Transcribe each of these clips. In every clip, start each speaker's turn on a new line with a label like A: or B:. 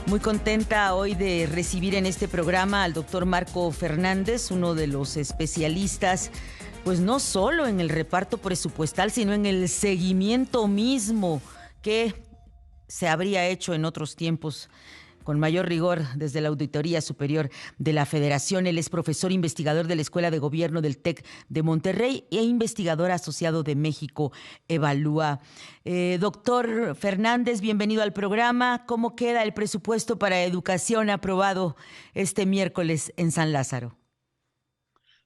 A: Muy contenta hoy de recibir en este programa al doctor Marco Fernández, uno de los especialistas, pues no solo en el reparto presupuestal, sino en el seguimiento mismo que se habría hecho en otros tiempos con mayor rigor desde la Auditoría Superior de la Federación. Él es profesor investigador de la Escuela de Gobierno del TEC de Monterrey e investigador asociado de México Evalúa. Doctor Fernández, bienvenido al programa. ¿Cómo queda el presupuesto para educación aprobado este miércoles en San Lázaro?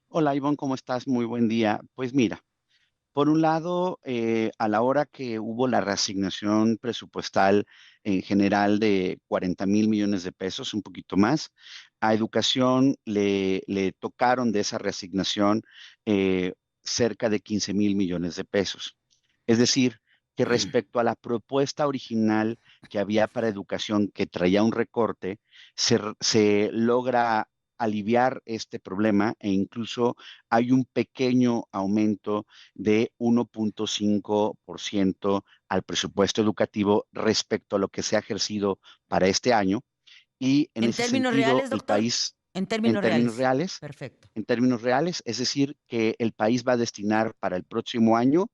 B: Hola Ivonne, ¿cómo estás? Muy buen día. Pues mira, por un lado, a la hora que hubo la reasignación presupuestal en general de 40,000 millones de pesos, un poquito más, a educación le tocaron de esa reasignación cerca de 15,000 millones de pesos. Es decir, que respecto a la propuesta original que había para educación que traía un recorte, se logra aliviar este problema e incluso hay un pequeño aumento de 1,5% al presupuesto educativo respecto a lo que se ha ejercido para este año. Y en
A: ¿En
B: ese
A: términos
B: sentido,
A: reales,
B: el
A: doctor?
B: país,
A: En
B: en
A: términos
B: términos
A: reales.
B: reales,
A: Perfecto.
B: en términos reales, es decir, que el país va a destinar para el próximo año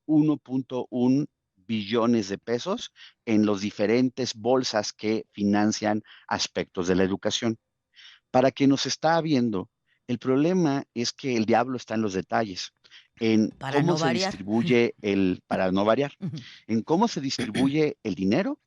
B: 1,1 billones de pesos en los diferentes bolsas que financian aspectos de la educación. Para quien nos está viendo, el problema es que el diablo está en los detalles, en
A: Para
B: cómo
A: no
B: se
A: variar.
B: distribuye para no variar, en cómo se distribuye el dinero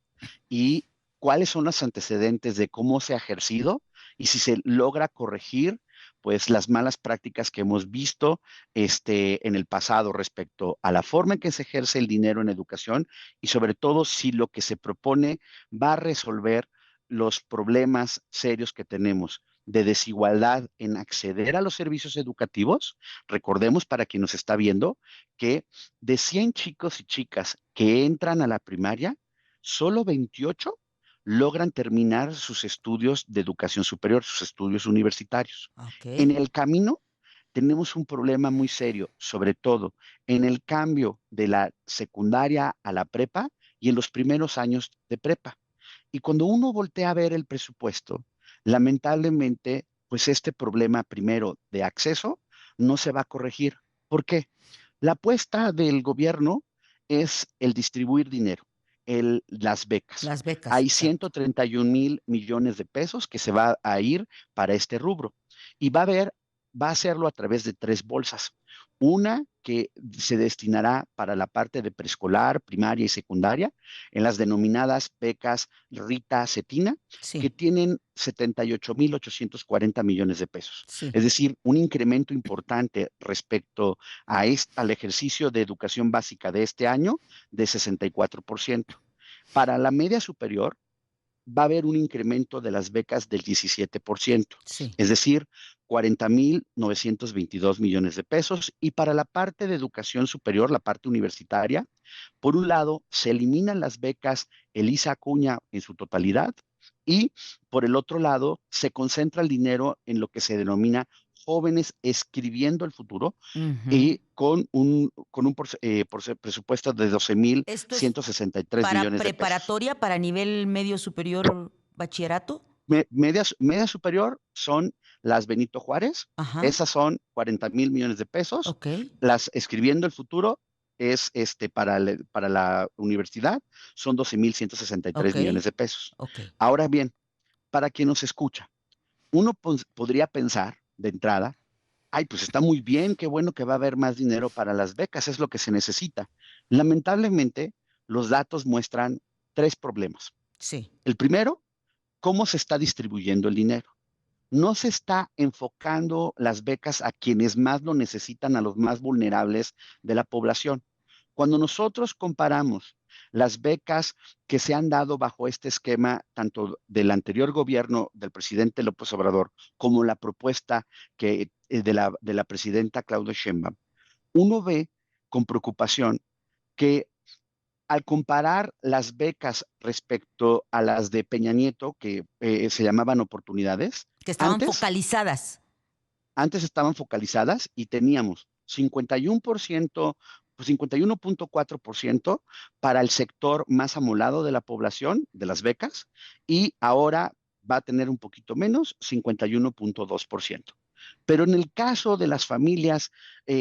B: y cuáles son los antecedentes de cómo se ha ejercido y si se logra corregir, pues las malas prácticas que hemos visto en el pasado respecto a la forma en que se ejerce el dinero en educación y sobre todo si lo que se propone va a resolver los problemas serios que tenemos de desigualdad en acceder a los servicios educativos. Recordemos para quien nos está viendo que de 100 chicos y chicas que entran a la primaria, solo 28 logran terminar sus estudios de educación superior, sus estudios universitarios.
A: Ok.
B: En el camino tenemos un problema muy serio, sobre todo en el cambio de la secundaria a la prepa y en los primeros años de prepa. Y cuando uno voltea a ver el presupuesto, lamentablemente, pues este problema primero de acceso no se va a corregir. ¿Por qué? La apuesta del gobierno es el distribuir dinero, las becas.
A: Las becas,
B: Hay
A: exacto.
B: 131,000 millones de pesos que se va a ir para este rubro y va a hacerlo a través de tres bolsas. Una que se destinará para la parte de preescolar, primaria y secundaria, en las denominadas becas Rita Cetina, que
A: Sí,
B: tienen 78,840 millones de pesos.
A: sí.
B: Es decir, un incremento importante respecto al ejercicio de educación básica de este año de 64%. Para la media superior va a haber un incremento de las becas del 17%,
A: Sí.
B: es decir, 40,922 millones de pesos. Y para la parte de educación superior, la parte universitaria, por un lado, se eliminan las becas Elisa Acuña en su totalidad y por el otro lado, se concentra el dinero en lo que se denomina jóvenes escribiendo el futuro
A: Ujú.
B: y con un presupuesto de doce mil
A: Esto es
B: ciento sesenta y tres
A: para
B: millones de pesos.
A: preparatoria, para nivel medio superior, bachillerato.
B: Media superior son las Benito Juárez,
A: Ajá.
B: esas son 40,000 millones de pesos.
A: Ok,
B: Las Escribiendo el Futuro es para la universidad, son 12,163
A: ok,
B: millones de pesos.
A: ok.
B: Ahora bien, para quien nos escucha, uno podría pensar de entrada, ay, pues está muy bien, qué bueno que va a haber más dinero para las becas, es lo que se necesita. Lamentablemente, los datos muestran tres problemas.
A: Sí.
B: El primero, cómo se está distribuyendo el dinero. No se está enfocando las becas a quienes más lo necesitan, a los más vulnerables de la población. Cuando nosotros comparamos las becas que se han dado bajo este esquema, tanto del anterior gobierno del presidente López Obrador como la propuesta de la presidenta Claudia Sheinbaum, uno ve con preocupación que al comparar las becas respecto a las de Peña Nieto, que se llamaban oportunidades,
A: Que estaban
B: antes,
A: focalizadas.
B: antes estaban focalizadas y teníamos 51% pues 51.4% para el sector más amolado de la población, de las becas, y ahora va a tener un poquito menos, 51.2%. Pero en el caso de las familias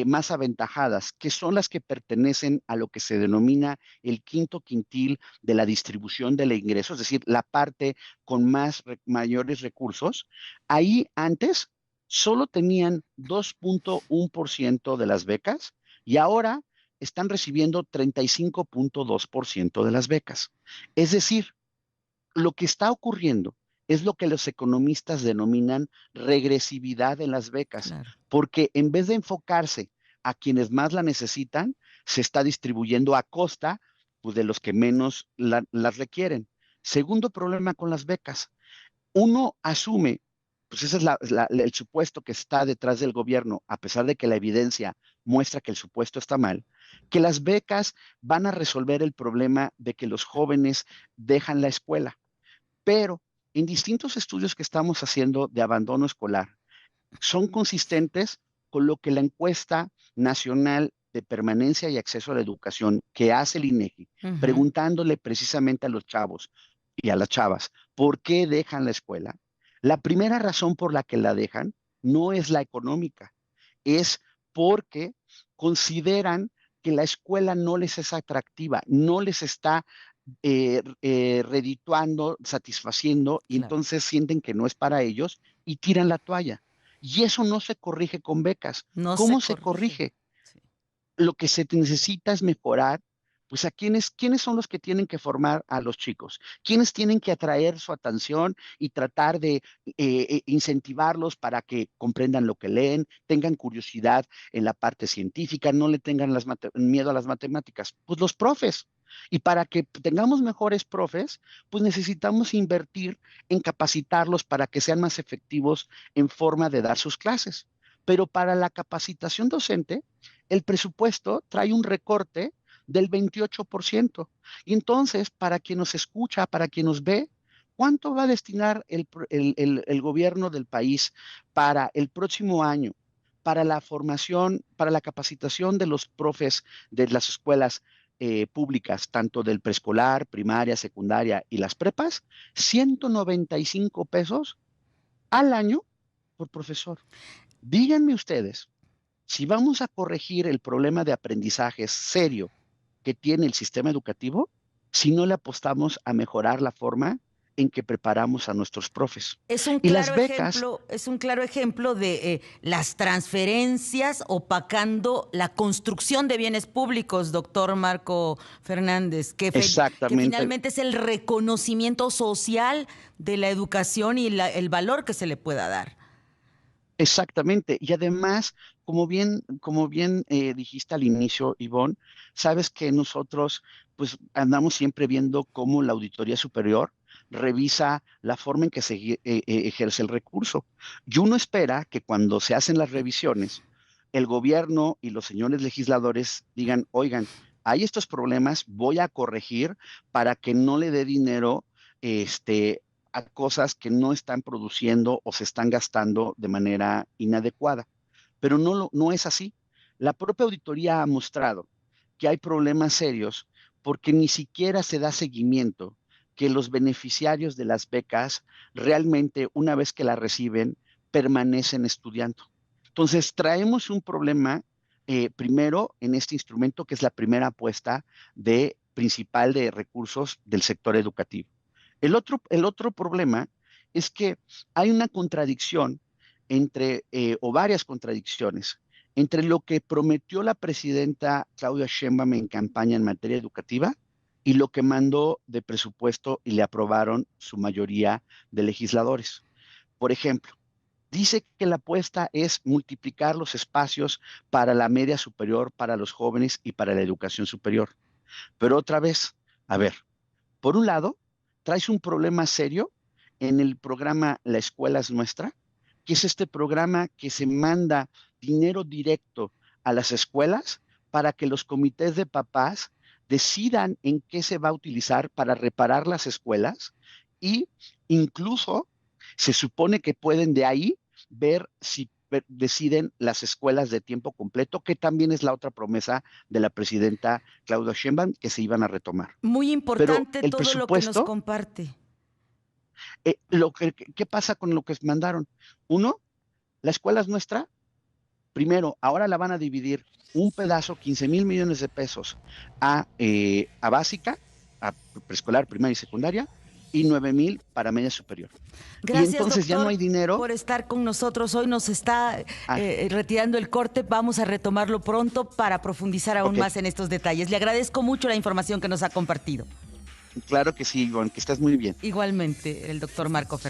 B: más aventajadas, que son las que pertenecen a lo que se denomina el quinto quintil de la distribución del ingreso, es decir, la parte con mayores recursos, ahí antes solo tenían 2.1% de las becas y ahora están recibiendo 35.2% de las becas. Es decir, lo que está ocurriendo es lo que los economistas denominan regresividad en las becas,
A: Claro.
B: porque en vez de enfocarse a quienes más la necesitan, se está distribuyendo a costa, pues, de los que menos las requieren. Segundo problema con las becas, uno asume, pues ese es el supuesto que está detrás del gobierno, a pesar de que la evidencia muestra que el supuesto está mal, que las becas van a resolver el problema de que los jóvenes dejan la escuela. Pero en distintos estudios que estamos haciendo de abandono escolar, son consistentes con lo que la encuesta nacional de permanencia y acceso a la educación que hace el INEGI,
A: Ujú.
B: preguntándole precisamente a los chavos y a las chavas, ¿por qué dejan la escuela? La primera razón por la que la dejan no es la económica, es porque consideran que la escuela no les es atractiva, no les está redituando, satisfaciendo, y
A: Claro.
B: entonces sienten que no es para ellos y tiran la toalla. Y eso no se corrige con becas.
A: No se
B: ¿Cómo se
A: corrige.
B: corrige?
A: Sí.
B: Lo que se necesita es mejorar, pues a quiénes son los que tienen que formar a los chicos, quiénes tienen que atraer su atención y tratar de incentivarlos para que comprendan lo que leen, tengan curiosidad en la parte científica, no le tengan miedo a las matemáticas, pues los profes. Y para que tengamos mejores profes, pues necesitamos invertir en capacitarlos para que sean más efectivos en forma de dar sus clases. Pero para la capacitación docente, el presupuesto trae un recorte del 28%. Y entonces, para quien nos escucha, para quien nos ve, ¿cuánto va a destinar el gobierno del país para el próximo año, para la formación, para la capacitación de los profes de las escuelas públicas, tanto del preescolar, primaria, secundaria y las prepas? 195 pesos al año por profesor. Díganme ustedes, si vamos a corregir el problema de aprendizaje serio que tiene el sistema educativo, si no le apostamos a mejorar la forma en que preparamos a nuestros profes. Y las becas,
A: Es un claro ejemplo de las transferencias opacando la construcción de bienes públicos, doctor Marco Fernández, que
B: exactamente,
A: finalmente es el reconocimiento social de la educación y el valor que se le pueda dar.
B: exactamente. Y además, como bien dijiste al inicio, Ivonne, sabes que nosotros pues andamos siempre viendo cómo la Auditoría Superior revisa la forma en que se ejerce el recurso. Y uno espera que cuando se hacen las revisiones, el gobierno y los señores legisladores digan, oigan, hay estos problemas, voy a corregir para que no le dé dinero este, a cosas que no están produciendo o se están gastando de manera inadecuada. Pero no es así. La propia auditoría ha mostrado que hay problemas serios porque ni siquiera se da seguimiento que los beneficiarios de las becas realmente, una vez que las reciben, permanecen estudiando. Entonces, traemos un problema primero en este instrumento que es la primera apuesta principal de recursos del sector educativo. El otro problema es que hay una contradicción o varias contradicciones, entre lo que prometió la presidenta Claudia Sheinbaum en campaña en materia educativa y lo que mandó de presupuesto y le aprobaron su mayoría de legisladores. Por ejemplo, dice que la apuesta es multiplicar los espacios para la media superior, para los jóvenes y para la educación superior. Pero otra vez, a ver, por un lado, traes un problema serio en el programa La Escuela es Nuestra, que es este programa que se manda dinero directo a las escuelas para que los comités de papás decidan en qué se va a utilizar para reparar las escuelas y incluso se supone que pueden de ahí ver si deciden las escuelas de tiempo completo, que también es la otra promesa de la presidenta Claudia Sheinbaum, que se iban a retomar.
A: Muy
B: Pero
A: importante
B: el
A: todo lo que nos
B: presupuesto,
A: comparte.
B: ¿qué pasa con lo que mandaron? Uno, la escuela es nuestra. Primero, ahora la van a dividir un pedazo, 15,000 millones de pesos, a básica, a preescolar, primaria y secundaria, y 9,000 para media superior. Y
A: Gracias,
B: entonces ya no
A: doctor,
B: hay dinero.
A: por estar con nosotros. Hoy nos está
B: Ah,
A: retirando el corte. Vamos a retomarlo pronto para profundizar aún
B: ok,
A: más en estos detalles. Le agradezco mucho la información que nos ha compartido.
B: claro que sí, Ivonne, que estás muy bien.
A: Igualmente, el doctor Marco Fernández.